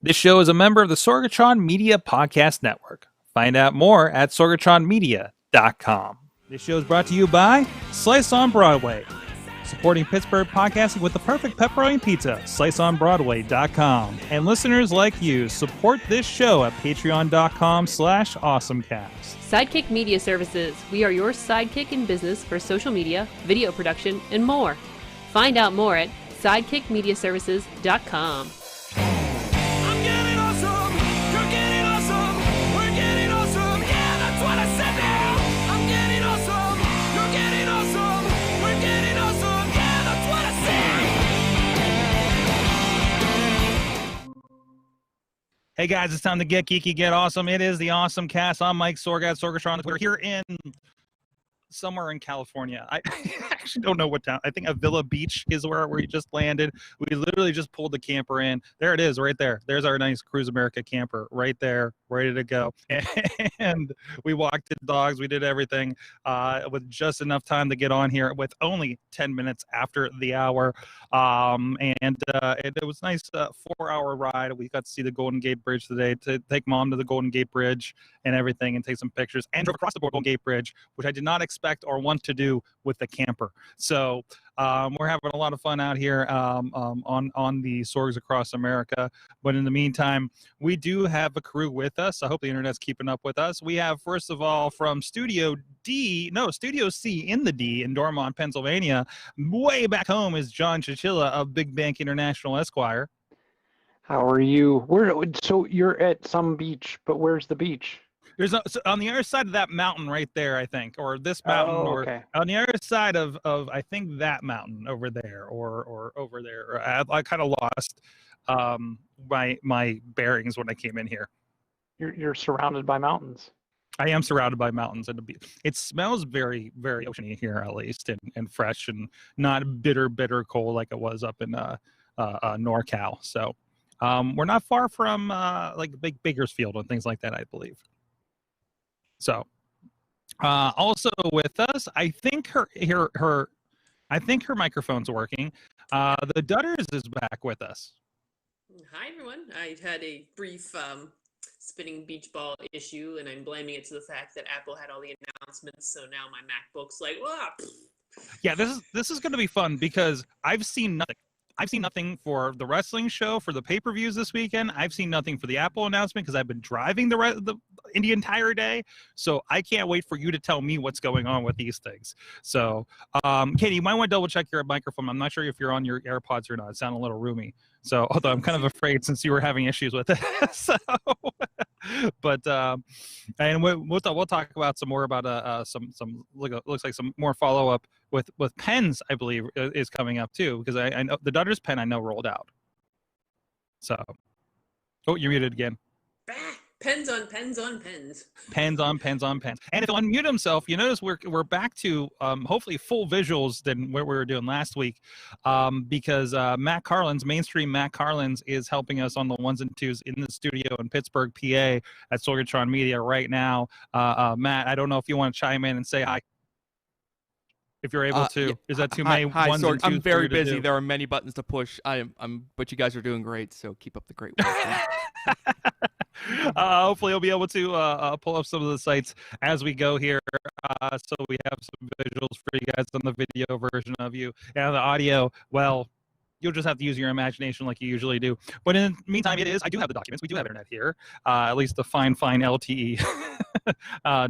This show is a member of the Sorgatron Media Podcast Network. Find out more at sorgatronmedia.com. This show is brought to you by Slice on Broadway, supporting Pittsburgh podcasting with the perfect pepperoni pizza, sliceonbroadway.com. And listeners like you, support this show at patreon.com/awesomecast. Sidekick Media Services. We are your sidekick in business for social media, video production, and more. Find out more at sidekickmediaservices.com. I'm getting awesome, you're getting awesome, we're getting awesome, yeah, that's what I said now. I'm getting awesome, you're getting awesome, we're getting awesome, yeah, that's what I said. Hey guys, it's time to get geeky, get awesome. It is the AwesomeCast. I'm Mike Sorg at Sorgatron. We're here in somewhere in California. I actually don't know what town. I think Avila Beach is where we just landed. We literally just pulled the camper in. There it is, right there. There's our nice Cruise America camper right there, ready to go. And we walked the dogs. We did everything with just enough time to get on here with only 10 minutes after the hour. It was a nice 4-hour ride. We got to see the Golden Gate Bridge today, to take Mom to the Golden Gate Bridge and everything and take some pictures, and drove across the Golden Gate Bridge, which I did not expect or want to do with the camper. So we're having a lot of fun out here on the Sorgs Across America. But in the meantime, we do have a crew with us. I hope the internet's keeping up with us. We have, first of all, from Studio C in the D in Dormont, Pennsylvania. Way back home is John Chichilla of Big Bank International Esquire. How are you? So you're at some beach, but where's the beach? There's on the other side of that mountain right there, I think, or this mountain, okay. Or on the other side of I think that mountain over there, or over there. I kind of lost my bearings when I came in here. You're surrounded by mountains. I am surrounded by mountains, and it smells very, very oceany here, at least, and fresh, and not bitter cold like it was up in NorCal. So we're not far from like Bakersfield and things like that, I believe. So, also with us, I think her microphone's working. The Dudders is back with us. Hi, everyone. I had a brief spinning beach ball issue, and I'm blaming it to the fact that Apple had all the announcements, so now my MacBook's like, whoa. Yeah, this is going to be fun because I've seen nothing. I've seen nothing for the wrestling show, for the pay-per-views this weekend. I've seen nothing for the Apple announcement because I've been driving the entire day. So I can't wait for you to tell me what's going on with these things. So, Katie, you might want to double-check your microphone. I'm not sure if you're on your AirPods or not. It sounded a little roomy. So, although I'm kind of afraid since you were having issues with it. So, but and we'll talk about some more about some looks like some more follow-up with pens, I believe, is coming up too, because I know the Dudders pen I know rolled out. So, oh, you're muted again. Pens on pens on pens. Pens on pens on pens. And if he'll unmute himself, you notice we're back to hopefully full visuals than what we were doing last week, because Matt Carlins, mainstream Matt Carlins, is helping us on the ones and twos in the studio in Pittsburgh, PA, at Sorgatron Media right now. Matt, I don't know if you want to chime in and say hi, if you're able to. Is that too many? Hi, ones Sorg. and twos I'm very for you to busy. do? There are many buttons to push. But you guys are doing great. So keep up the great work. Hopefully you'll be able to pull up some of the sites as we go here, so we have some visuals for you guys on the video version of you. And the audio, well, you'll just have to use your imagination like you usually do. But in the meantime, I do have the documents. We do have internet here, at least the fine LTE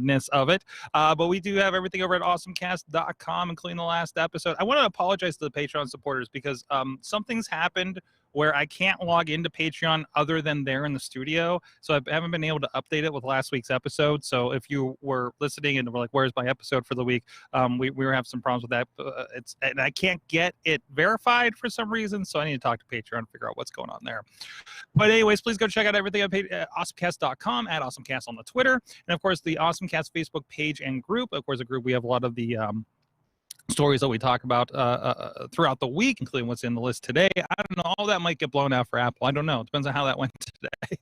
ness of it. But we do have everything over at awesomecast.com, including the last episode. I want to apologize to the Patreon supporters because something's happened where I can't log into Patreon other than there in the studio. So I haven't been able to update it with last week's episode. So if you were listening and were like, where's my episode for the week? We were having some problems with that. And I can't get it verified for some reason. So I need to talk to Patreon and figure out what's going on there. But anyways, please go check out everything at awesomecast.com, at awesomecast on the Twitter. And of course, the AwesomeCast Facebook page and group. Of course, a group, we have a lot of the stories that we talk about throughout the week, including what's in the list today. I don't know. All that might get blown out for Apple. I don't know. It depends on how that went today.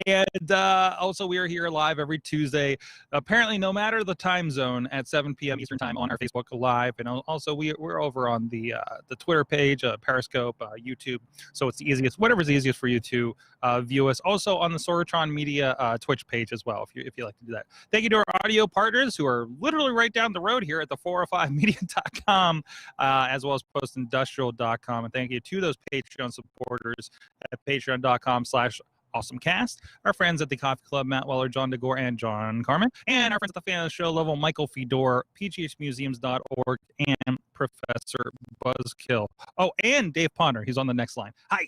And also, we are here live every Tuesday, apparently no matter the time zone, at 7 p.m. Eastern Time on our Facebook Live. And also, we're over on the Twitter page, Periscope, YouTube. So it's the easiest, whatever's easiest for you to view us. Also on the Sorgatron Media Twitch page as well, if you like to do that. Thank you to our audio partners who are literally right down the road here at the 405media.com, as well as postindustrial.com. And thank you to those Patreon supporters at patreon.com/AwesomeCast, our friends at the Coffee Club, Matt Weller, John DeGore, and John Carmen, and our friends at the fan of the show level, Michael Fedor, pghmuseums.org, and Professor Buzzkill. Oh, and Dave Ponder. He's on the next line. Hi.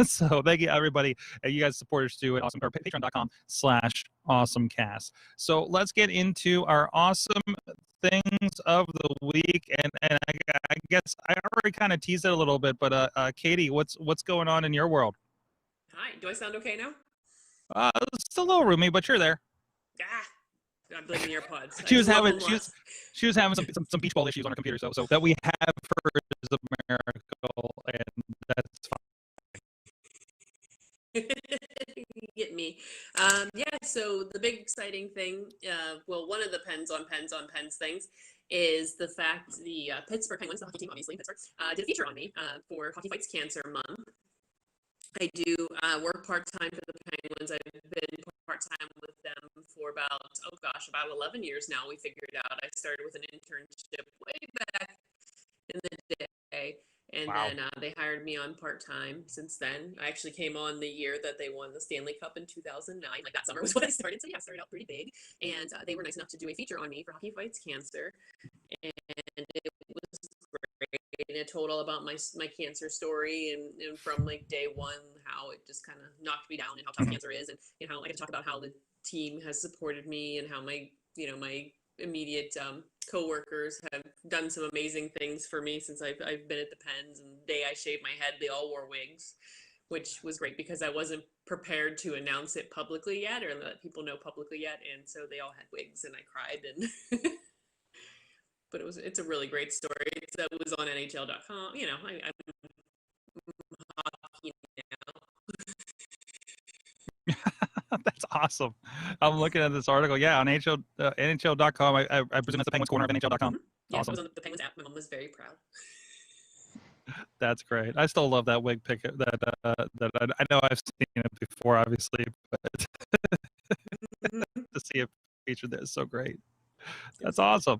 So thank you, everybody. You guys support us too at patreon.com/AwesomeCast. So let's get into our awesome things of the week. And I guess I already kind of teased it a little bit, but Katie, what's going on in your world? Hi, do I sound okay now? It's a little roomy, but you're there. I'm blaming AirPods. She was having some beach ball issues on her computer, so that we have her is a miracle, and that's fine. Get me. So the big exciting thing, one of the pens on pens things is the fact the Pittsburgh Penguins, the hockey team, obviously Pittsburgh, did a feature on me for Hockey Fights Cancer Month. I do work part-time for the Penguins. I've been part-time with them for about 11 years now. We figured out I started with an internship way back in the day, and then they hired me on part-time since then. I actually came on the year that they won the Stanley Cup in 2009. Like, that summer was when I started. So yeah, I started out pretty big, and they were nice enough to do a feature on me for Hockey Fights Cancer, and it was great. And it told all about my cancer story and from like day one, how it just kind of knocked me down and how tough cancer is, and how I can talk about how the team has supported me and how my immediate co-workers have done some amazing things for me since I've been at the Pens. And the day I shaved my head, they all wore wigs, which was great because I wasn't prepared to announce it publicly yet or let people know publicly yet, and so they all had wigs and I cried and. But it's a really great story. It was on NHL.com. I'm hockey now. That's awesome. I'm looking at this article. Yeah, on NHL.com. I presume that's the Penguins corner of NHL.com. Mm-hmm. Yeah, awesome. It was on the Penguins app. My mom was very proud. That's great. I still love that wig pick. That I know I've seen it before, obviously, but to see it featured there is so great. That's awesome.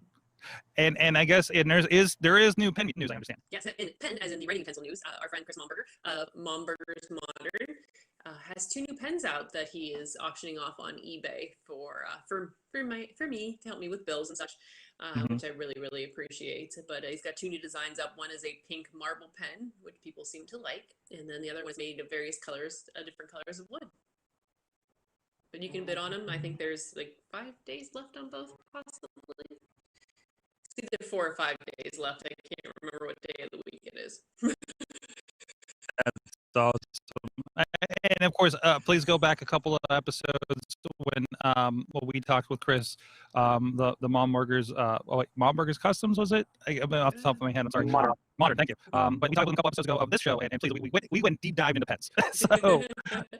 And I guess there is new pen news, I understand. Yes, and pen as in the writing pencil news. Our friend Chris Momberger of Momberger's Modern has 2 new pens out that he is auctioning off on eBay for me to help me with bills and such, which I really, really appreciate. But he's got 2 new designs up. One is a pink marble pen, which people seem to like, and then the other one is made of various colors, different colors of wood. But you can bid on them. I think there's like 5 days left on both, possibly. It's either 4 or 5 days left. I can't remember what day of the week it is. That's awesome. And of course, please go back a couple of episodes when we talked with Chris, the Momberger's Momberger's Customs, was it? I'm off the top of my head. I'm sorry. Modern, thank you. But we talked with a couple episodes ago of this show, and please, we went deep dive into pets. So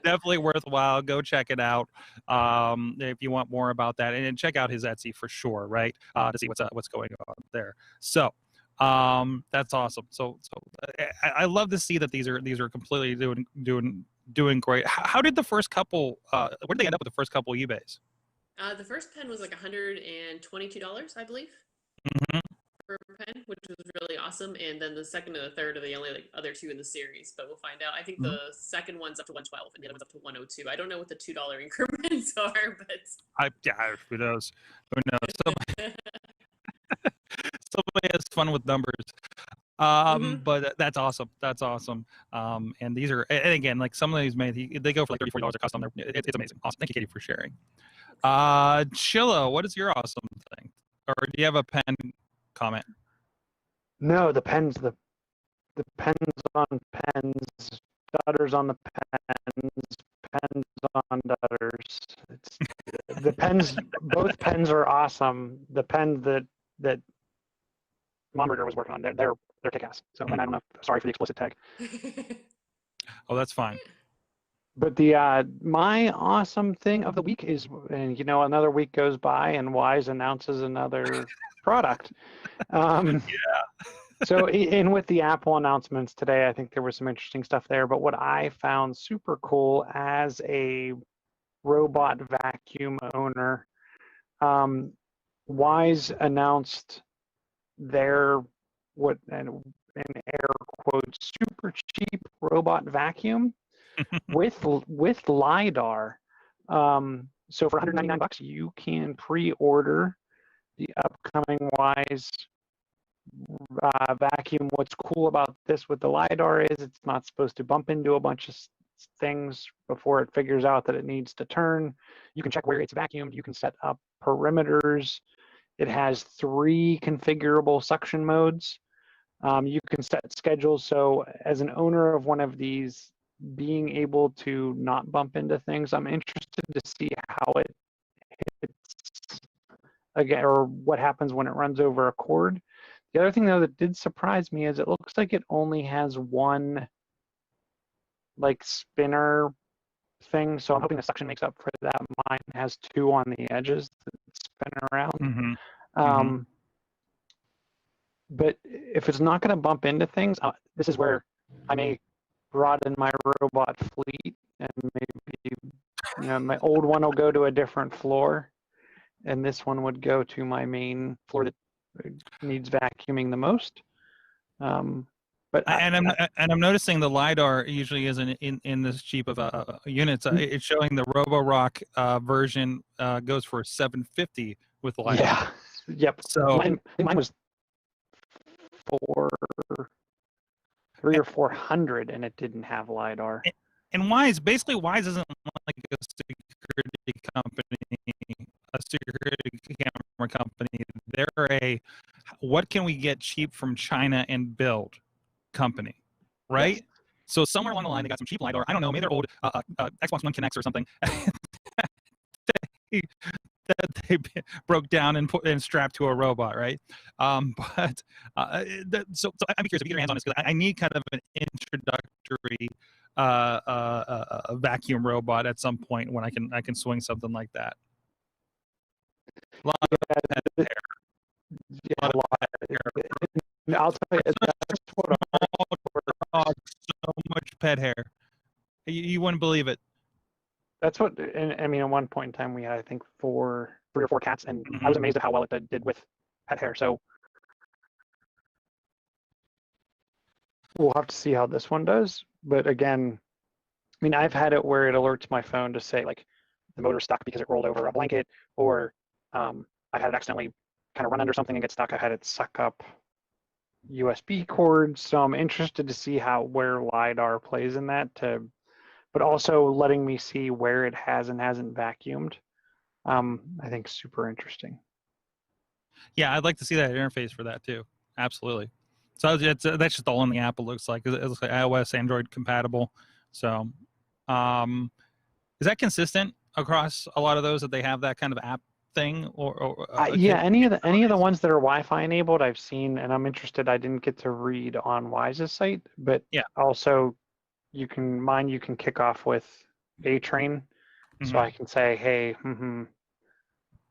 definitely worthwhile. Go check it out if you want more about that, and check out his Etsy for sure, right? To see what's going on there. So that's awesome. So I love to see that these are completely doing great. How did the first couple? Where did they end up with the first couple eBays? The first pen was like $122, I believe. Mm-hmm. For a pen, which was really awesome. And then the second and the third are the only other 2 in the series, but we'll find out. I think the second one's up to $112 and the other one's up to $102. I don't know what the $2 increments are, but who knows? Who knows? Somebody has fun with numbers. But that's awesome. That's awesome. And these are, and again, like some of these made, they go for like $30-40 a custom. It's amazing. Awesome. Thank you, Katie, for sharing. Chilla, what is your awesome thing? Or do you have a pen comment? No, the pens on pens, Dudders on the pens on Dudders. It's the pens. Both pens are awesome. The pen that Momberger was working on, they're kick-ass. So, and I'm sorry for the explicit tag. Oh, that's fine. But the my awesome thing of the week is, and another week goes by and Wyze announces another product. Yeah. So in with the Apple announcements today, I think there was some interesting stuff there. But what I found super cool as a robot vacuum owner, Wyze announced their in air quotes super cheap robot vacuum with LIDAR. So for $199, you can pre-order the upcoming Wyze vacuum. What's cool about this with the LIDAR is it's not supposed to bump into a bunch of things before it figures out that it needs to turn. You can check where it's vacuumed. You can set up perimeters. It has 3 configurable suction modes. You can set schedules. So as an owner of one of these, being able to not bump into things, I'm interested to see how it hits again, or what happens when it runs over a cord. The other thing, though, that did surprise me is it looks like it only has one like spinner thing. So I'm hoping the suction makes up for that. Mine has 2 on the edges that spin around. But if it's not going to bump into things, this is where I may broaden my robot fleet, and maybe my old one will go to a different floor, and this one would go to my main floor that needs vacuuming the most. But I'm noticing the LIDAR usually isn't in this cheap of units. It's showing the Roborock version goes for $750 with LIDAR. Yeah. Yep. So mine was $300 or $400, and it didn't have LIDAR. And Wyze isn't like a security company, a security camera company. They're what can we get cheap from China and build company, right? Yes. So somewhere along the line, they got some cheap LIDAR. I don't know, maybe they're old Xbox One Connects or something. that they broke down and strapped to a robot, right? So I'm curious if you get your hands on this, because I need kind of an introductory vacuum robot at some point when I can swing something like that. A lot of pet hair. Yeah, a lot of hair. I'll tell you, that's what so much pet hair. You wouldn't believe it. That's what, and I mean, at one point in time, we had, I think, 3 or 4 cats, and I was amazed at how well it did with pet hair. So we'll have to see how this one does. But again, I mean, I've had it where it alerts my phone to say, like, the motor's stuck because it rolled over a blanket, or I had it accidentally kind of run under something and get stuck. I had it suck up USB cords. So I'm interested to see where LIDAR plays in that, but also letting me see where it has and hasn't vacuumed. I think super interesting. Yeah, I'd like to see that interface for that too. Absolutely. So that's just all in the app. It looks like iOS, Android compatible. So, is that consistent across a lot of those that they have that kind of app thing? Yeah, any of the ones that are Wi-Fi enabled, I've seen, and I'm interested. I didn't get to read on Wyze's site, but yeah, also you can kick off with A-Train, so I can say, hey,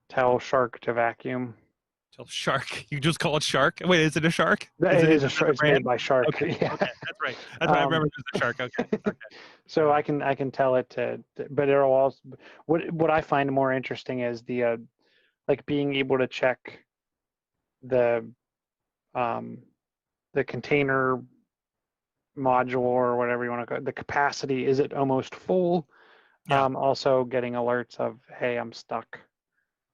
tell Shark to vacuum. Tell Shark. You just call it Shark? Wait, is it a Shark? It is a Shark. It's made by Shark. Okay, yeah. Okay, that's right. That's right. I remember it was a Shark. Okay. So I can tell it to, but it'll also, what I find more interesting is the like being able to check the container module, or whatever you want to call it, the capacity. Is it almost full? Yeah. Also getting alerts of, hey, I'm stuck.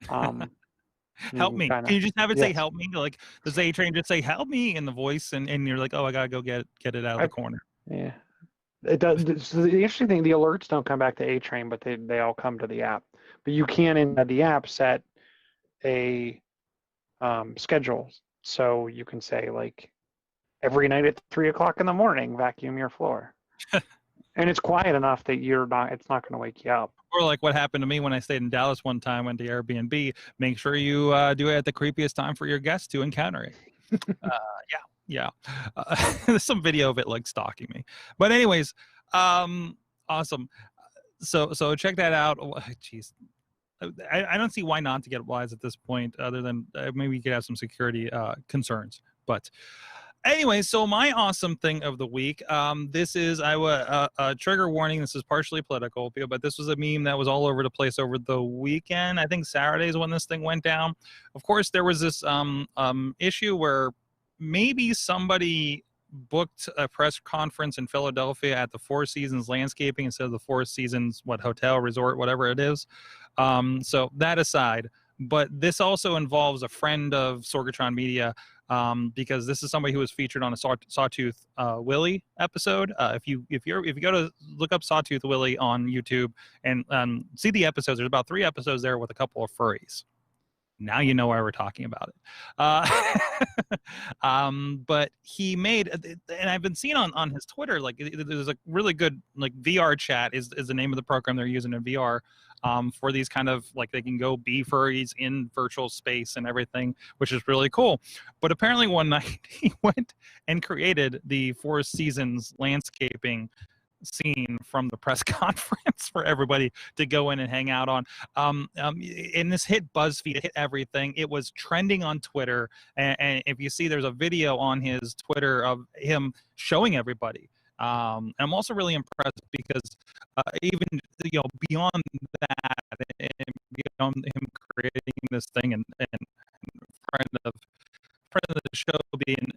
Help me. Can you just have it say help me? Like, does A-Train just say help me in the voice, and you're like, oh, I gotta go get it out of the corner. Yeah, it does. So the interesting thing, the alerts don't come back to A-Train, but they all come to the app. But you can, in the app, set a schedule, so you can say, like, every night at 3 o'clock in the morning, vacuum your floor. And it's quiet enough that it's not going to wake you up. Or like what happened to me when I stayed in Dallas one time, went to Airbnb. Make sure you do it at the creepiest time for your guests to encounter it. Yeah. There's some video of it like stalking me. But anyways, awesome. so check that out. Jeez. I don't see why not to get Wyze at this point, other than maybe you could have some security concerns. But anyway, so my awesome thing of the week, this is a trigger warning. This is partially political, but this was a meme that was all over the place over the weekend. I think Saturday's when this thing went down. Of course, there was this issue where maybe somebody booked a press conference in Philadelphia at the Four Seasons Landscaping instead of the Four Seasons hotel, resort, whatever it is. So that aside, but this also involves a friend of Sorgatron Media, because this is somebody who was featured on a Sawtooth Willie episode. If you go to look up Sawtooth Willie on YouTube and see the episodes, there's about 3 episodes there with a couple of furries. Now you know why we're talking about it. But he made, and I've been seeing on his Twitter, like there's a really good, like VR Chat is the name of the program they're using in VR, for these kind of, like, they can go be furries in virtual space and everything, which is really cool. But apparently one night he went and created the Four Seasons landscaping scene from the press conference for everybody to go in and hang out on. And this hit BuzzFeed, it hit everything. It was trending on Twitter, and if you see, there's a video on his Twitter of him showing everybody. And I'm also really impressed because even beyond that, and beyond him creating this thing and friend of the show being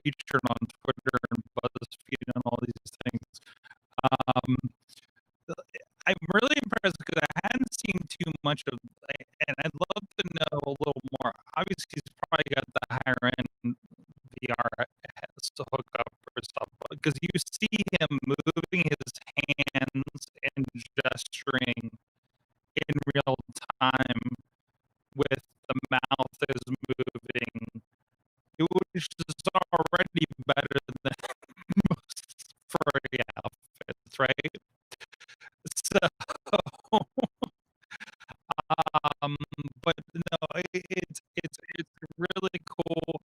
featured on Twitter and BuzzFeed and all these things, I'm really impressed because I hadn't seen too much of, and I'd love to know a little more. Obviously, he's probably got the higher end VR to hook up or stuff, because you see him moving his hands and gesturing in real time with the mouth is moving, which is already better than most furry outfits, right? So, but no, it's really cool.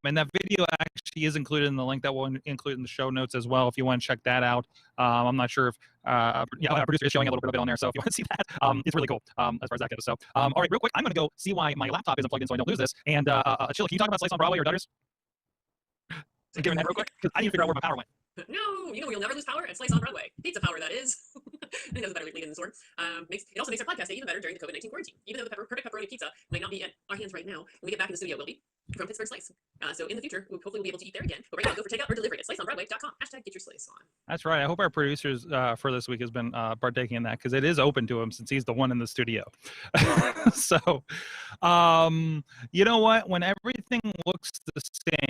And that video actually is included in the link that we'll include in the show notes as well, if you want to check that out. I'm not sure if our producer is showing a little bit of it on there, so if you want to see that, it's really cool as far as that goes. So, all right, real quick, I'm going to go see why my laptop isn't plugged in so I don't lose this. And Chilla, can you talk about Slice on Broadway or Dudders? Give me that real quick, because I need to figure out where my power went. No, you'll never lose power at Slice on Broadway. Pizza power, that is. I think that was a better lead in the Sorg. It also makes our podcast even better during the COVID-19 quarantine. Even though the perfect pepperoni pizza might not be at our hands right now, when we get back in the studio, will be from Pittsburgh Slice. So in the future, hopefully we'll be able to eat there again. But right now, go check out our delivery at sliceonbroadway.com. #get your slice on. That's right. I hope our producers for this week has been partaking in that, because it is open to him since he's the one in the studio. So, you know what? When everything looks the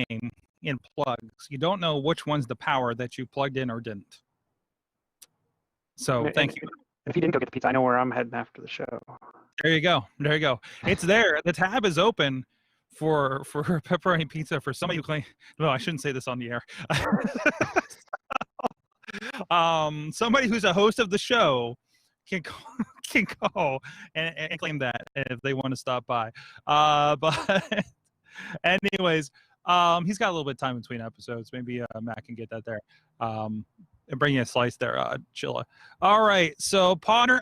same in plugs, you don't know which one's the power that you plugged in or didn't. So thank you. If you didn't go get the pizza, I know where I'm heading after the show. There you go. There you go. It's there. The tab is open for pepperoni pizza for somebody who claims. No, I shouldn't say this on the air. Somebody who's a host of the show can call and claim that if they want to stop by. But anyways, he's got a little bit of time between episodes. Maybe Matt can get that there. And bring you a slice there, Chilla. All right, so Potter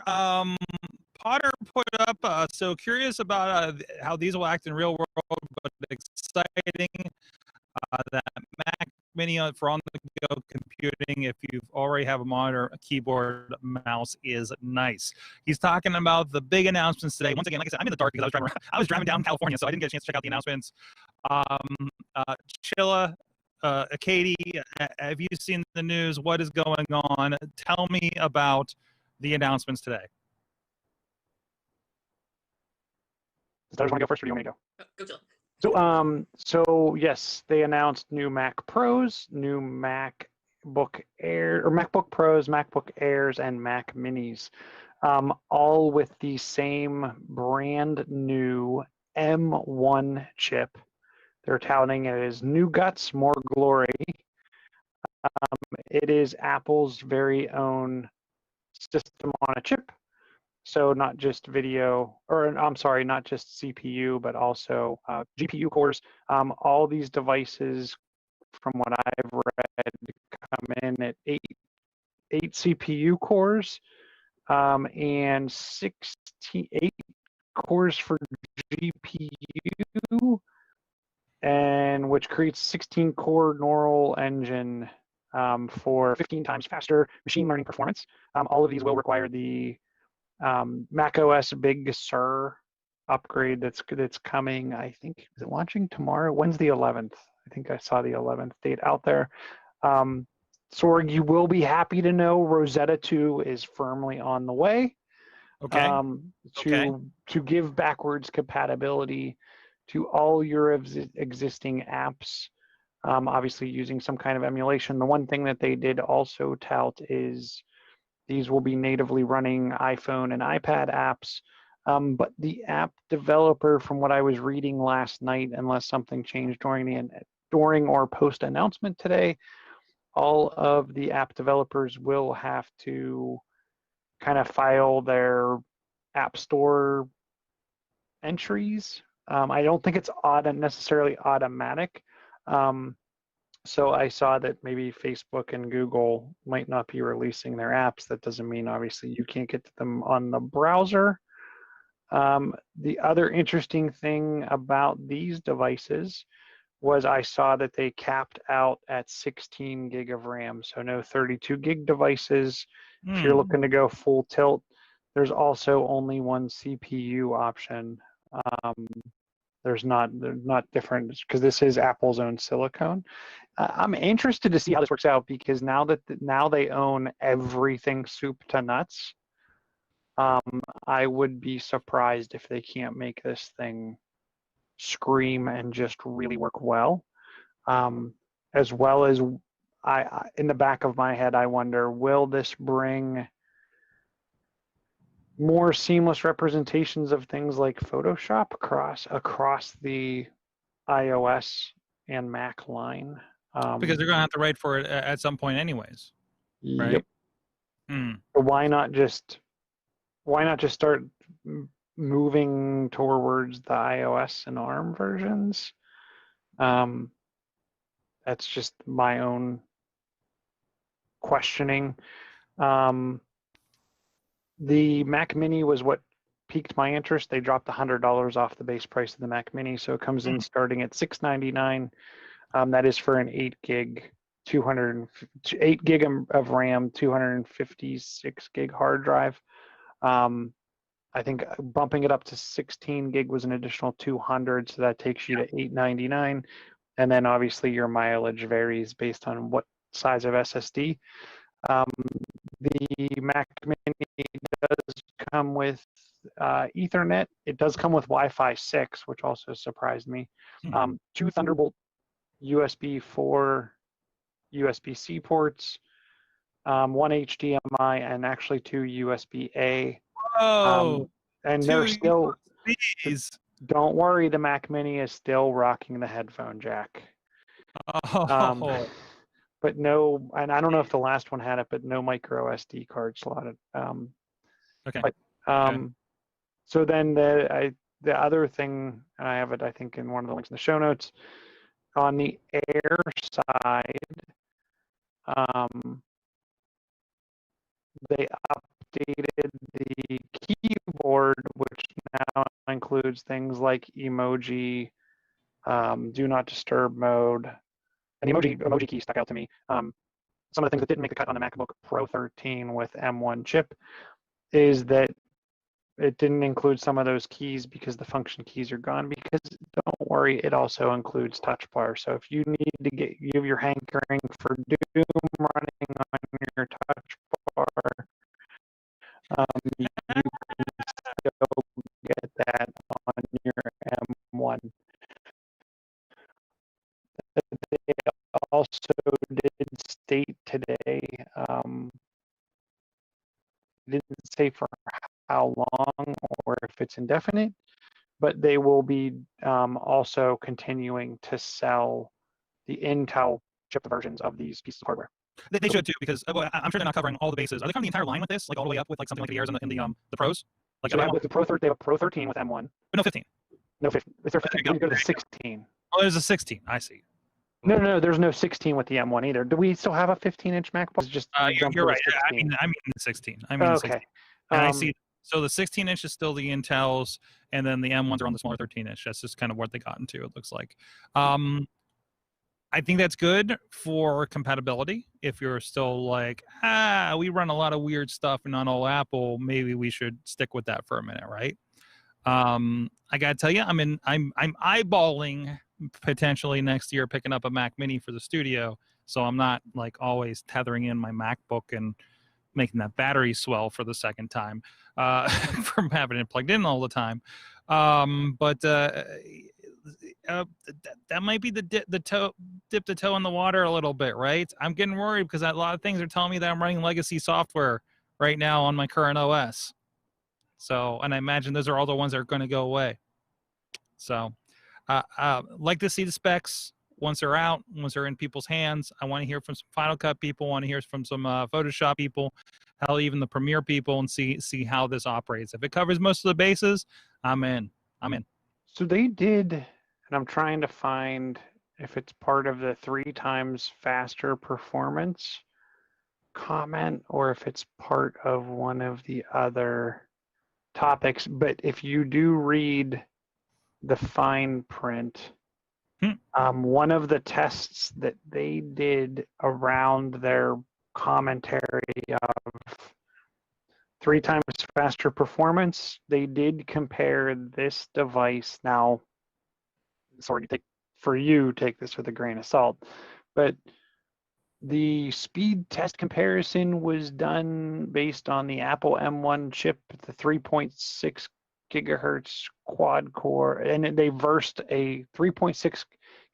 put up, so curious about how these will act in real world, but exciting. That Mac Mini for on-the-go computing, if you already have a monitor, a keyboard, mouse, is nice. He's talking about the big announcements today. Once again, like I said, I'm in the dark because I was driving down California, so I didn't get a chance to check out the announcements. Chilla, Katie, have you seen the news? What is going on? Tell me about the announcements today. Does want to go first, or do you want me to go? Go, Jill. So yes, they announced new Mac Pros, new MacBook Air, or MacBook Pros, MacBook Airs, and Mac Minis, all with the same brand new M1 chip. They're touting it as new guts, more glory. It is Apple's very own system on a chip. So not just video, or I'm sorry, not just CPU, but also GPU cores. All these devices, from what I've read, come in at 8 CPU cores, and 8 cores for GPU, and which creates 16 core neural engine for 15 times faster machine learning performance. All of these will require the macOS Big Sur upgrade that's coming. I think, is it launching tomorrow? When's the 11th? I think I saw the 11th date out there. Sorg, you will be happy to know Rosetta 2 is firmly on the way. Okay. To give backwards compatibility to all your existing apps, obviously using some kind of emulation. The one thing that they did also tout is these will be natively running iPhone and iPad apps, but the app developer, from what I was reading last night, unless something changed during or post announcement today, all of the app developers will have to kind of file their App Store entries. I don't think it's necessarily automatic. So I saw that maybe Facebook and Google might not be releasing their apps. That doesn't mean obviously you can't get to them on the browser. The other interesting thing about these devices was I saw that they capped out at 16 gig of RAM. So no 32 gig devices. If you're looking to go full tilt, there's also only one CPU option. They're not different because this is Apple's own silicone. I'm interested to see how this works out, because now they own everything soup to nuts. I would be surprised if they can't make this thing scream and just really work well. As well as in the back of my head, I wonder, will this bring more seamless representations of things like Photoshop across the iOS and Mac line? Because they're going to have to write for it at some point anyways, right? Yep. So why not just start moving towards the iOS and ARM versions? That's just my own questioning. The Mac Mini was what piqued my interest. They dropped $100 off the base price of the Mac Mini, so it comes in starting at $699. That is for an 8 gig of RAM, 256 gig hard drive. I think bumping it up to 16 gig was an additional $200, so that takes you to $899. And then obviously your mileage varies based on what size of SSD. The Mac Mini does come with Ethernet. It does come with Wi-Fi 6, which also surprised me. 2 Thunderbolt USB 4 USB-C ports, 1 HDMI, and actually 2 USB-A. Oh, and they're still, USBs. Don't worry, the Mac Mini is still rocking the headphone jack. Oh. But no, and I don't know if the last one had it, but no micro SD card slotted. Okay. But so then the other thing, and I have it, I think, in one of the links in the show notes, on the Air side, they updated the keyboard, which now includes things like emoji, do not disturb mode, and the emoji key stuck out to me. Some of the things that didn't make the cut on the MacBook Pro 13 with M1 chip is that it didn't include some of those keys because the function keys are gone. Because don't worry, it also includes touch bar. So if you need to give your hankering for Doom running on your touch bar, you can still get that on your M1. They also did state today, didn't say for how long or if it's indefinite, but they will be also continuing to sell the Intel chip versions of these pieces of hardware. They should too, because I'm sure they're not covering all the bases. Are they covering the entire line with this, like all the way up with like something like the Airs and the Pros? Like so they have a Pro 13 with M1. But no 15. No 15. Is there 15? You go to 16. Oh, there's a 16. I see. No, there's no 16 with the M1 either. Do we still have a 15-inch MacBook? It's just You're right. I mean the 16. I mean the 16. Okay. And I see. So the 16-inch is still the Intels, and then the M1s are on the smaller 13-inch. That's just kind of what they got into. It looks like. I think that's good for compatibility. If you're still like, we run a lot of weird stuff and not all Apple, maybe we should stick with that for a minute, right? I gotta tell you, I'm eyeballing potentially next year picking up a Mac Mini for the studio, so I'm not like always tethering in my MacBook and making that battery swell for the second time from having it plugged in all the time. But that might be dip the toe in the water a little bit, right? I'm getting worried because a lot of things are telling me that I'm running legacy software right now on my current OS. So, and I imagine those are all the ones that are going to go away. So, like to see the specs once they're out, once they're in people's hands. I want to hear from some Final Cut people. Want to hear from some Photoshop people, hell, even the Premiere people, and see how this operates. If it covers most of the bases, I'm in. So they did, and I'm trying to find if it's part of the 3 times faster performance comment or if it's part of one of the other topics. But if you do read the fine print, one of the tests that they did around their commentary of 3 times faster performance, they did compare this device. Now, sorry, take this with a grain of salt, but the speed test comparison was done based on the Apple M1 chip, the 3.6 gigahertz quad core, and they versed a 3.6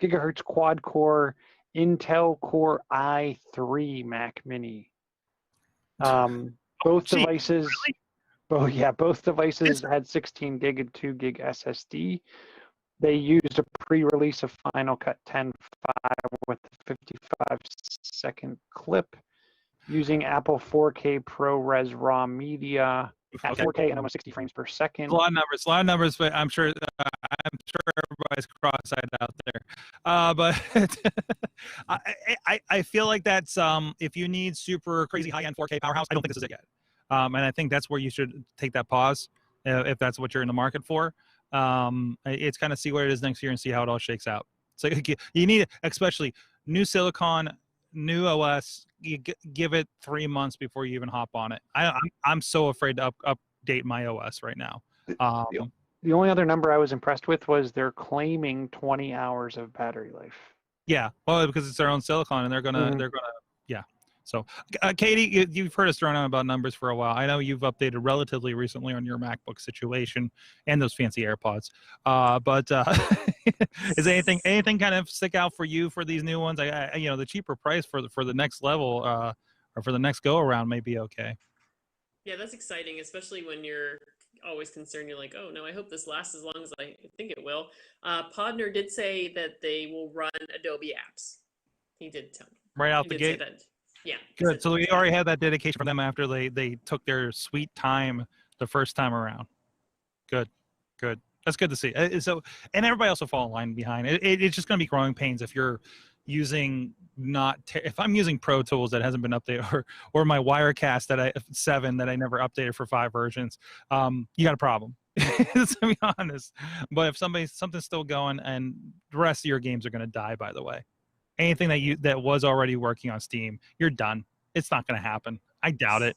gigahertz quad core Intel Core i3 Mac Mini. Both devices, both devices had 16 gig and 2 gig SSD. They used a pre-release of Final Cut 10.5 with a 55-second clip using Apple 4K ProRes RAW media at 4K and almost 60 frames per second. A lot of numbers, but I'm sure everybody's cross-eyed out there. But I feel like that's if you need super crazy high-end 4K powerhouse, I don't think this is it yet. And I think that's where you should take that pause if that's what you're in the market for. It's kind of see where it is next year and see how it all shakes out. So you need, especially new silicon, new OS. You give it 3 months before you even hop on it. I'm so afraid to update my OS right now. The only other number I was impressed with was they're claiming 20 hours of battery life. Yeah, well, because it's their own silicon, and they're gonna yeah. So, Katie, you've heard us throwing out about numbers for a while. I know you've updated relatively recently on your MacBook situation and those fancy AirPods. But is anything kind of stick out for you for these new ones? The cheaper price for the next level or for the next go around may be okay. Yeah, that's exciting, especially when you're always concerned. You're like, oh no, I hope this lasts as long as I think it will. Podner did say that they will run Adobe apps. He did tell me. Right out the gate. Yeah. Good. So we already had that dedication from them after they took their sweet time the first time around. Good. That's good to see. So, and everybody else will fall in line behind. It's just going to be growing pains if you're using if I'm using Pro Tools that hasn't been updated or my Wirecast 7 that I never updated for 5 versions. You got a problem. To be honest. But if something's still going, and the rest of your games are going to die, by the way. Anything that was already working on Steam, you're done. It's not going to happen. I doubt it.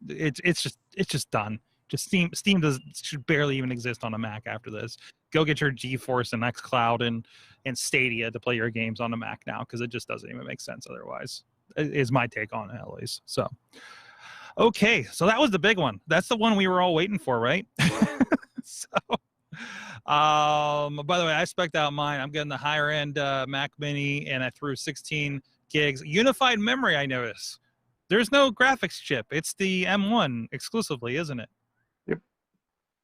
It's just done. Just Steam should barely even exist on a Mac after this. Go get your GeForce and XCloud and Stadia to play your games on a Mac now, because it just doesn't even make sense otherwise. Is my take on it, at least. So, okay, so that was the big one. That's the one we were all waiting for, right? So. By the way, I spec'd out mine. I'm getting the higher end Mac Mini, and I threw 16 gigs unified memory. I notice there's no graphics chip. It's the M1 exclusively, isn't it?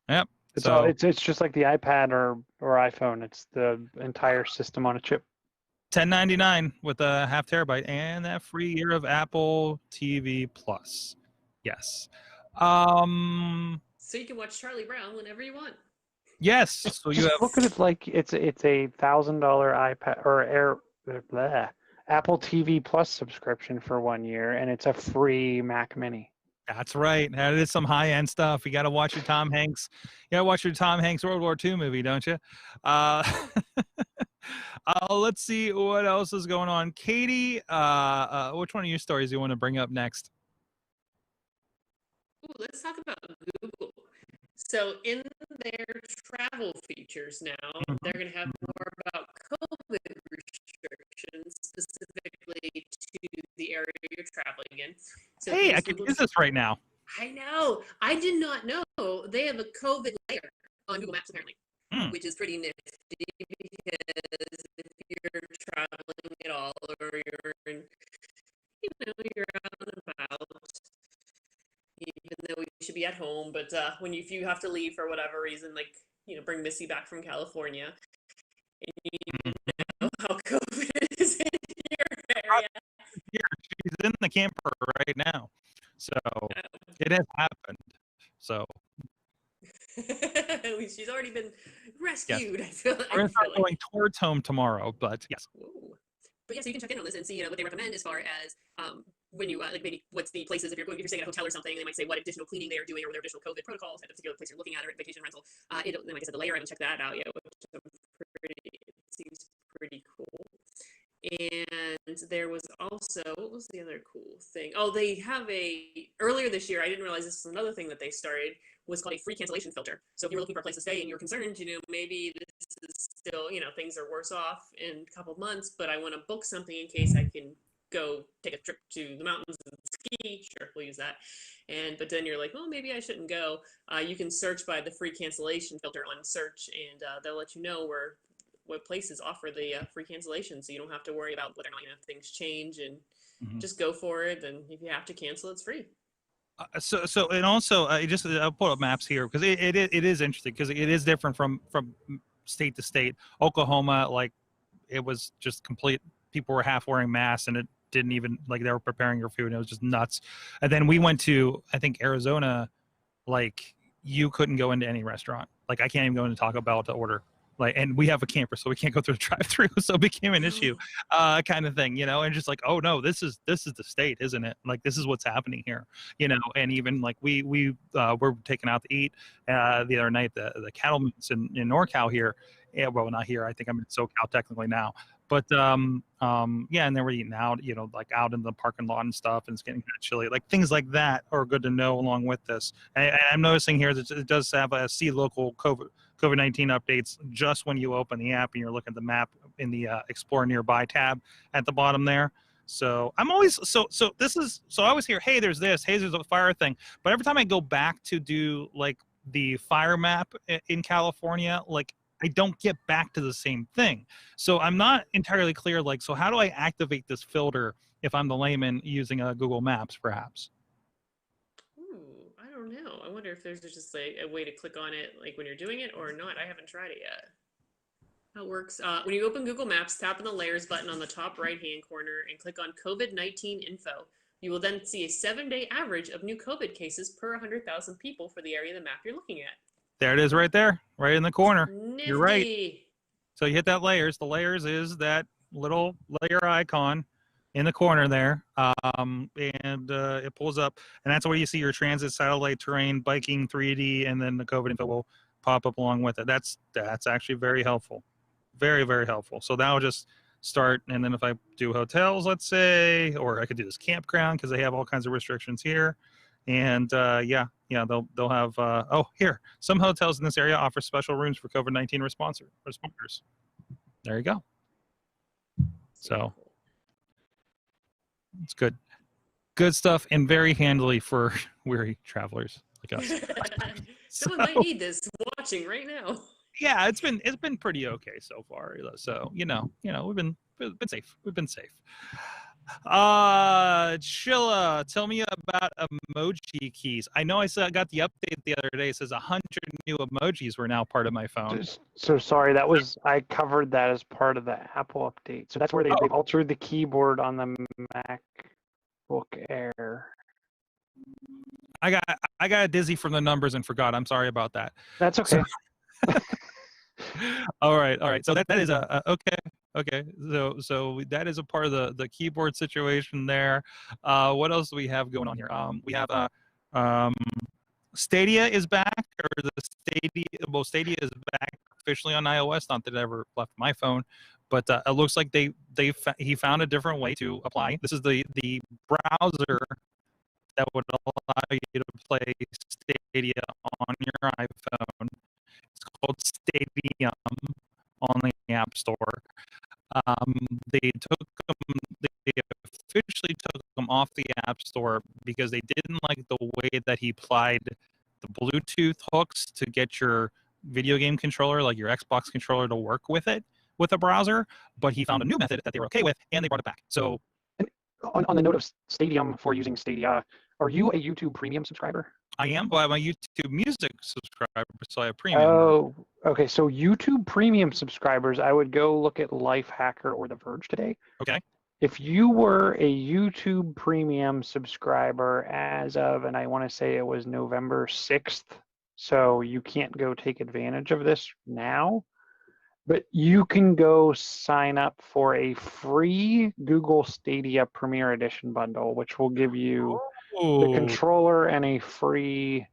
Yep. It's just like the iPad or iPhone. It's the entire system on a chip. $10.99 with a 0.5 terabyte and that free year of Apple TV Plus. Yes. So you can watch Charlie Brown whenever you want. Yes. So you have. Look at it like it's a $1,000 iPad or blah, Apple TV Plus subscription for 1 year, and it's a free Mac Mini. That's right. That is some high-end stuff. You got to watch your Tom Hanks. You got to watch your Tom Hanks World War II movie, don't you? Let's see what else is going on. Katie, which one of your stories do you want to bring up next? Ooh, let's talk about Google. So in their travel features now, they're going to have more about COVID restrictions, specifically to the area you're traveling in. So Hey, I can use this right now. I know. I did not know they have a COVID layer on Google Maps, apparently, which is pretty nifty because if you're traveling at all or you're in, you're out and about, even though we should be at home, but if you have to leave for whatever reason, like, bring Missy back from California, and you know how COVID is in your area. Yeah, she's in the camper right now. So it has happened. So she's already been rescued. Yes. We're going to start going towards home tomorrow, but yes. Ooh. But yeah, so you can check in on this and see what they recommend as far as when you maybe what's the places if you're staying at a hotel or something. They might say what additional cleaning they are doing or their additional COVID protocols at the particular place you're looking at or vacation rental. Like I said, the layer, I haven't checked that out yet, which seems pretty cool. And there was also, what was the other cool thing? Oh, they have earlier this year, I didn't realize this was another thing that they started, was called a free cancellation filter. So if you're looking for a place to stay and you're concerned, maybe this is still, things are worse off in a couple of months, but I want to book something in case I can go take a trip to the mountains and ski. Sure, we'll use that. But then you're like, well, maybe I shouldn't go. You can search by the free cancellation filter on search, and they'll let you know what places offer the free cancellation, so you don't have to worry about whether or not things change, and just go for it. And if you have to cancel, it's free. So and also I'll pull up maps here because it is interesting because it is different from state to state. Oklahoma, like, it was just complete. People were half wearing masks, and it didn't even, like, they were preparing your food, and it was just nuts. And then we went to, I think, Arizona. Like, you couldn't go into any restaurant. Like, I can't even go into Taco Bell to order. Like, and we have a camper, so we can't go through the drive-through, so it became an issue, kind of thing, and just like, oh no, this is the state, isn't it? Like, this is what's happening here, and even like we were taken out to eat the other night, the cattlemen's in NorCal here. Yeah, well, not here. I think I'm in SoCal technically now, but yeah, and then we're eating out, like out in the parking lot and stuff, and it's getting kind of chilly. Like, things like that are good to know along with this. And I'm noticing here that it does have a see local COVID-19 updates just when you open the app and you're looking at the map in the Explore Nearby tab at the bottom there. So I'm always so I always hear, hey, there's this, hey, there's a fire thing, but every time I go back to do like the fire map in California, like, I don't get back to the same thing. So I'm not entirely clear, like, so how do I activate this filter if I'm the layman using Google Maps, perhaps? Ooh, I don't know. I wonder if there's just like a way to click on it, like when you're doing it or not. I haven't tried it yet. How it works. When you open Google Maps, tap on the Layers button on the top right-hand corner and click on COVID-19 info. You will then see a 7-day average of new COVID cases per 100,000 people for the area of the map you're looking at. There it is right there, right in the corner. Nifty. You're right. So you hit that Layers. The Layers is that little layer icon in the corner there, and it pulls up, and that's where you see your transit, satellite, terrain, biking, 3D, and then the COVID info will pop up along with it. That's actually very helpful. Very, very helpful. So that will just start, and then if I do hotels, let's say, or I could do this campground because they have all kinds of restrictions here. And yeah, they'll have, oh, here, some hotels in this area offer special rooms for COVID-19 responders. There you go. So it's good. Good stuff, and very handily for weary travelers like us. Someone might need this watching right now. Yeah, it's been pretty okay so far. So we've been safe. We've been safe. Chilla, tell me about Emoji Keys. I know I got the update the other day. It says 100 new emojis were now part of my phone. So sorry, I covered that as part of the Apple update. So that's where they altered the keyboard on the MacBook Air. I got dizzy from the numbers and forgot. I'm sorry about that. That's okay. All right. So that is okay. Okay. So that is a part of the keyboard situation there. What else do we have going on here? We have um, Stadia is back, or Stadia is back officially on iOS. Not that it ever left my phone, but it looks like he found a different way to apply. This is the browser that would allow you to play Stadia on your iPhone. It's called Stadium on the App Store. They officially took them off the App Store because they didn't like the way that he applied the Bluetooth hooks to get your video game controller, like your Xbox controller, to work with it with a browser. But he found a new method that they were okay with, and they brought it back. So, on the note of Stadium for using Stadia, are you a YouTube Premium subscriber? I am, but I'm a YouTube Music subscriber, so I have Premium. Oh, okay. So YouTube Premium subscribers, I would go look at Lifehacker or The Verge today. Okay. If you were a YouTube Premium subscriber as of, and I want to say it was November 6th, so you can't go take advantage of this now, but you can go sign up for a free Google Stadia Premier Edition bundle, which will give you the controller and a free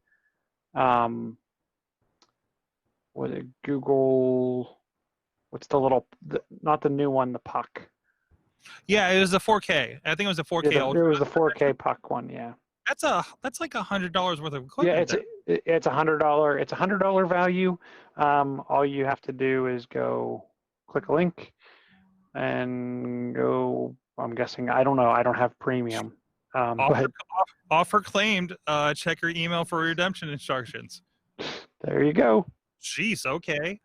Google, what's the little, not the new one, the puck. Yeah, it was a 4K. I think it was a 4K. Yeah, it was the 4K puck one. Yeah. That's like $100 worth of equipment. Yeah, it's $100. It's $100 value. All you have to do is go click a link and go. I'm guessing. I don't know. I don't have premium. Offer claimed. Check your email for redemption instructions. There you go. Jeez. Okay.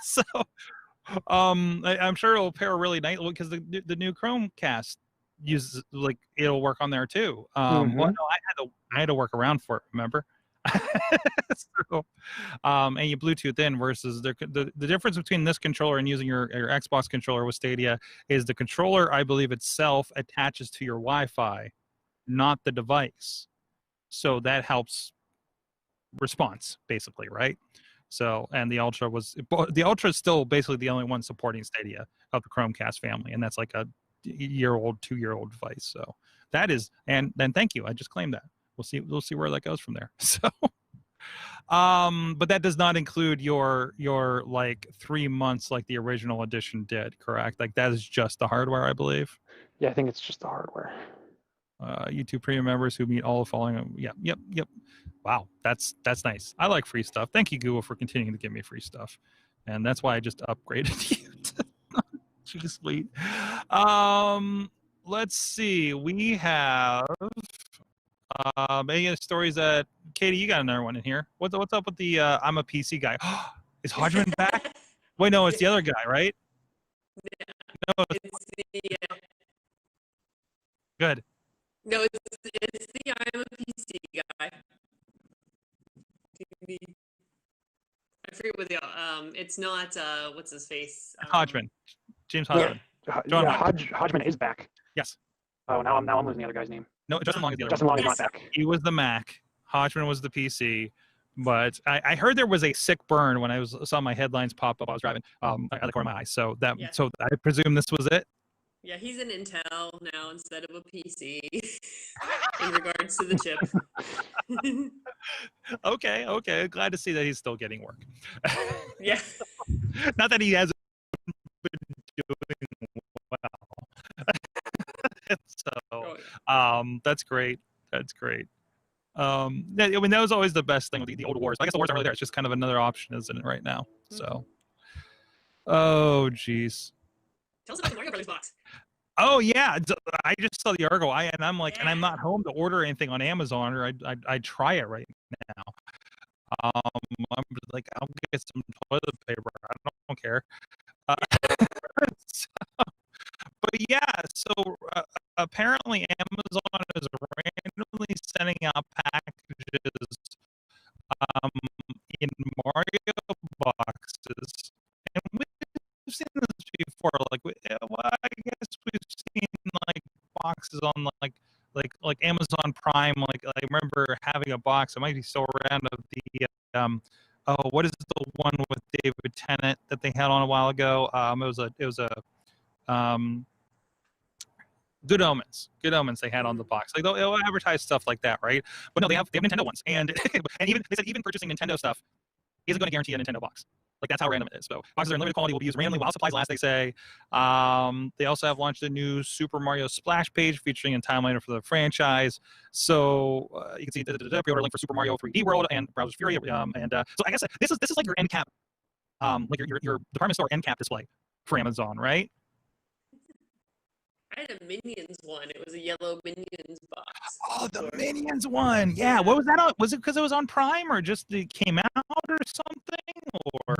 So, I'm sure it'll pair really nicely because the new Chromecast uses, like, it'll work on there too. Well, no, I had to work around for it. Remember? So, and you Bluetooth in versus the difference between this controller and using your Xbox controller with Stadia is the controller, I believe, itself attaches to your Wi-Fi, not the device. So that helps response, basically, right? So, and the Ultra is still basically the only one supporting Stadia of the Chromecast family, and that's like a 2-year-old device. So that is, and then thank you. I just claimed that. We'll see where that goes from there. So, but that does not include your like 3 months like the original edition did, correct? Like that is just the hardware, I believe. Yeah, I think it's just the hardware. YouTube Premium members who meet all the following. Yep. Wow, that's nice. I like free stuff. Thank you, Google, for continuing to give me free stuff, and that's why I just upgraded you. Jeez, sweet. Let's see. We have any stories that Katie, you got another one in here. What's up with the I'm a PC guy? Is Hodgeman back? Wait, no, it's the other guy, right? No, It's the good. no, it's the I'm a PC guy. I forget what the it's not what's his face? Hodgeman. James Hodgeman. John Hodgeman is back. Yes. Oh, now I'm losing the other guy's name. No, Justin Long is the other Justin one. Long is not back. He was the Mac. Hodgeman was the PC. But I heard there was a sick burn when I saw my headlines pop up. I was driving out the corner of my eye. So so I presume this was it. Yeah, he's an Intel now instead of a PC in regards to the chip. Okay. Glad to see that he's still getting work. Yeah. Not that he hasn't been doing well. So, that's great. That's great. I mean, that was always the best thing with the old wars. I guess the wars aren't really there. It's just kind of another option, isn't it, right now? So, oh, geez. Tell us about the Mario Brothers box. Oh yeah, I just saw the article. I'm like, and I'm not home to order anything on Amazon, or I try it right now. I'm like, I'll get some toilet paper. I don't care. But yeah, so apparently Amazon is randomly sending out packages in Mario boxes, and we've seen this before. Like, I guess we've seen like boxes on like Amazon Prime. Like I remember having a box. It might be so random of the oh, what is the one with David Tennant that they had on a while ago? It was a Good Omens. Good Omens they had on the box. Like they'll advertise stuff like that, right? But no, they have Nintendo ones, and and even they said even purchasing Nintendo stuff isn't going to guarantee a Nintendo box. Like that's how random it is. So boxes are in limited quality, will be used randomly while supplies last, they say. They also have launched a new Super Mario Splash page featuring a timeline for the franchise. So you can see the pre-order link for Super Mario 3D World and Bowser's Fury. So I guess this is like your end cap, like your department store end cap display for Amazon, right? I had a Minions one. It was a yellow Minions box. Oh, the Minions one. Yeah. What was that on? Was it because it was on Prime or just it came out or something? Or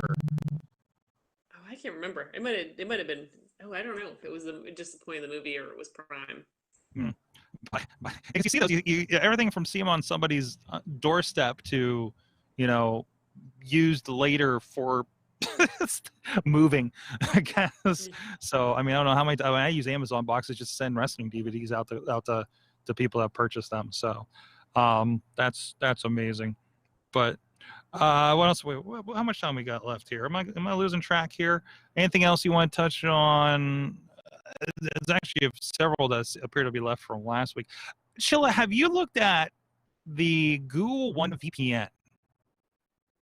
Oh, I can't remember. It might have been. Oh, I don't know if it was just the point of the movie or it was Prime. Because you see those, you everything from seeing them on somebody's doorstep to, used later for moving, I guess. So I mean, I don't know how many. I use Amazon boxes just to send wrestling DVDs out to people that purchase them. So that's amazing. But what else? How much time we got left here? Am I losing track here? Anything else you want to touch on? There's actually several that appear to be left from last week. Chilla, have you looked at the Google One VPN?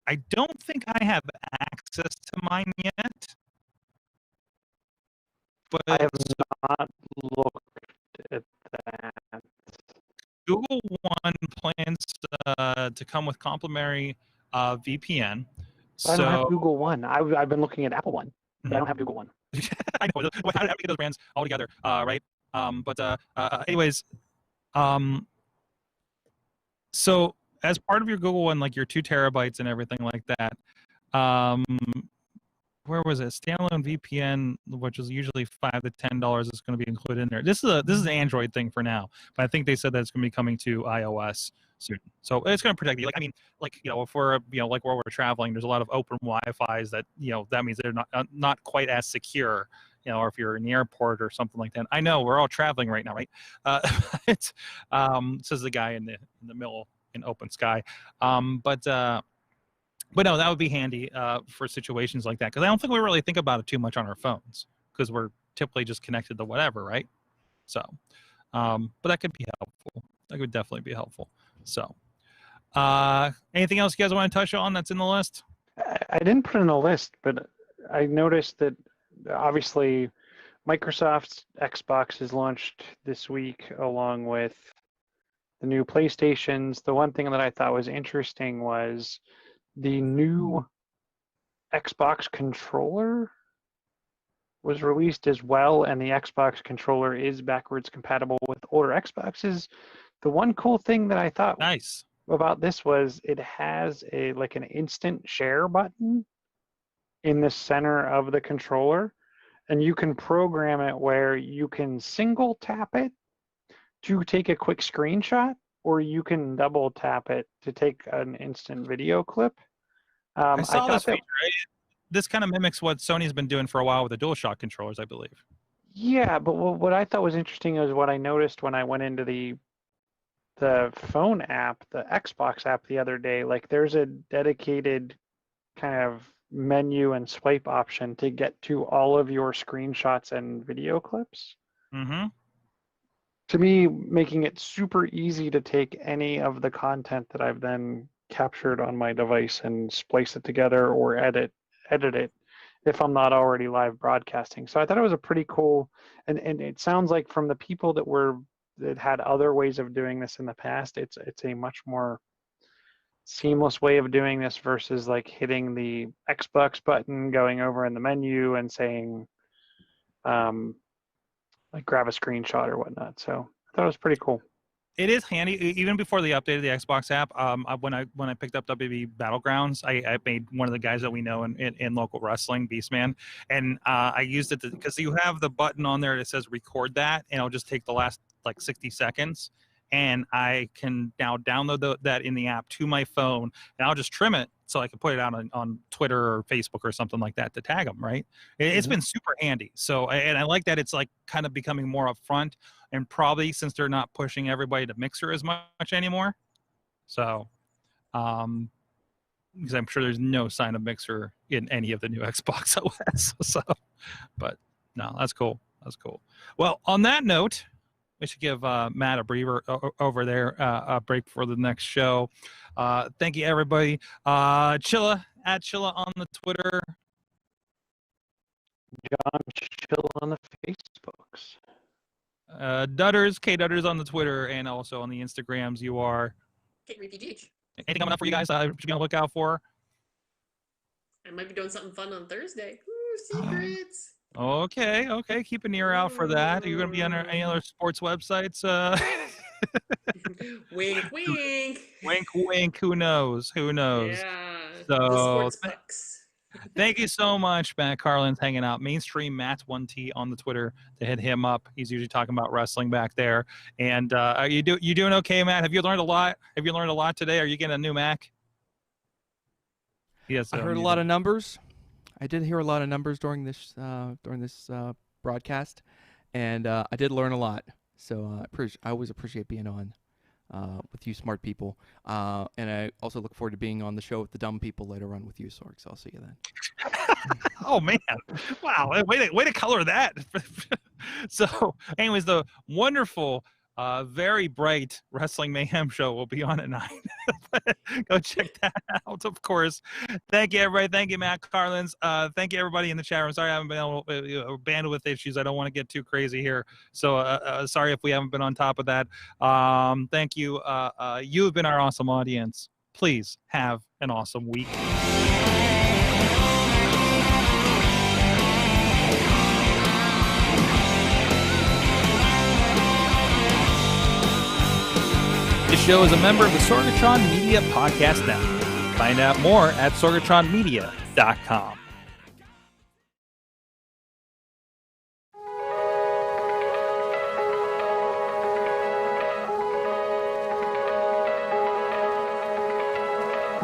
I don't think I have access to mine yet. But I have not looked at that. Google One plans to come with complimentary VPN. I don't have Google One. I've been looking at Apple One, but I don't have Google One. I know. How do we get those brands all together, right? Anyways, so as part of your Google One, like your 2 terabytes and everything like that, where was it? Standalone VPN, which is usually $5 to $10, is going to be included in there. This is an Android thing for now, but I think they said that it's going to be coming to iOS soon. So it's going to protect you. If we're like where we're traveling, there's a lot of open Wi-Fi's that that means they're not quite as secure. Or if you're in the airport or something like that. I know we're all traveling right now, right? Says the guy in the middle in open sky. But no, that would be handy for situations like that, because I don't think we really think about it too much on our phones because we're typically just connected to whatever, right? So, but that could be helpful. That could definitely be helpful. So, anything else you guys want to touch on that's in the list? I didn't put in a list, but I noticed that obviously Microsoft's Xbox is launched this week along with the new PlayStations. The one thing that I thought was interesting was the new Xbox controller was released as well, and the Xbox controller is backwards compatible with older Xboxes. The one cool thing that I thought nice about this was it has an instant share button in the center of the controller, and you can program it where you can single tap it to take a quick screenshot, or you can double tap it to take an instant video clip. I saw this feature. This kind of mimics what Sony's been doing for a while with the DualShock controllers, I believe. Yeah, but what I thought was interesting is what I noticed when I went into the phone app, the Xbox app the other day. Like there's a dedicated kind of menu and swipe option to get to all of your screenshots and video clips. Mm-hmm. To me, making it super easy to take any of the content that I've then captured on my device and splice it together or edit it if I'm not already live broadcasting. So I thought it was a pretty cool, and it sounds like from the people that had other ways of doing this in the past, it's a much more seamless way of doing this versus like hitting the Xbox button, going over in the menu and saying like grab a screenshot or whatnot. So I thought it was pretty cool. It is handy. Even before the update of the Xbox app, when I picked up WWE Battlegrounds, I made one of the guys that we know in local wrestling, Beastman, and I used it because you have the button on there that says record that, and I'll just take the last like 60 seconds, and I can now download that in the app to my phone, and I'll just trim it so I can put it out on Twitter or Facebook or something like that to tag them, right? It's been super handy. So, and I like that it's like kind of becoming more upfront, and probably since they're not pushing everybody to Mixer as much anymore. So, because I'm sure there's no sign of Mixer in any of the new Xbox OS. So, but no, that's cool. That's cool. Well, on that note, we should give Matt a breather over there, a break for the next show. Thank you, everybody. Chilla, at Chilla on the Twitter. John Chill on the Facebooks. Dudders, K Dudders on the Twitter, and also on the Instagrams. You are. KRPGH. Anything coming up for you guys? Should be on the lookout for. I might be doing something fun on Thursday. Ooh, secrets. Okay. Keep an ear out for that. Are you going to be on any other sports websites? Wink, wink. Wink, wink. Who knows? Yeah. So, the sports bucks. Thank you so much, Matt Carlin's hanging out. Mainstream Matt1T on the Twitter to hit him up. He's usually talking about wrestling back there. And are you doing okay, Matt? Have you learned a lot? Have you learned a lot today? Are you getting a new Mac? Yes. I heard a lot of numbers. I did hear a lot of numbers during this broadcast, and I did learn a lot. So I always appreciate being on with you smart people. And I also look forward to being on the show with the dumb people later on with you, Sorg. So I'll see you then. Oh, man. Wow. Way to color that. So, anyways, the wonderful, very bright Wrestling Mayhem show will be on at 9. Go check that out, of course. Thank you, everybody. Thank you, Matt Carlins. Thank you, everybody in the chat room. Sorry I haven't been able to, bandwidth issues. I don't want to get too crazy here. So sorry if we haven't been on top of that. Thank you. You have been our awesome audience. Please have an awesome week. This show is a member of the Sorgatron Media Podcast Network. Find out more at sorgatronmedia.com.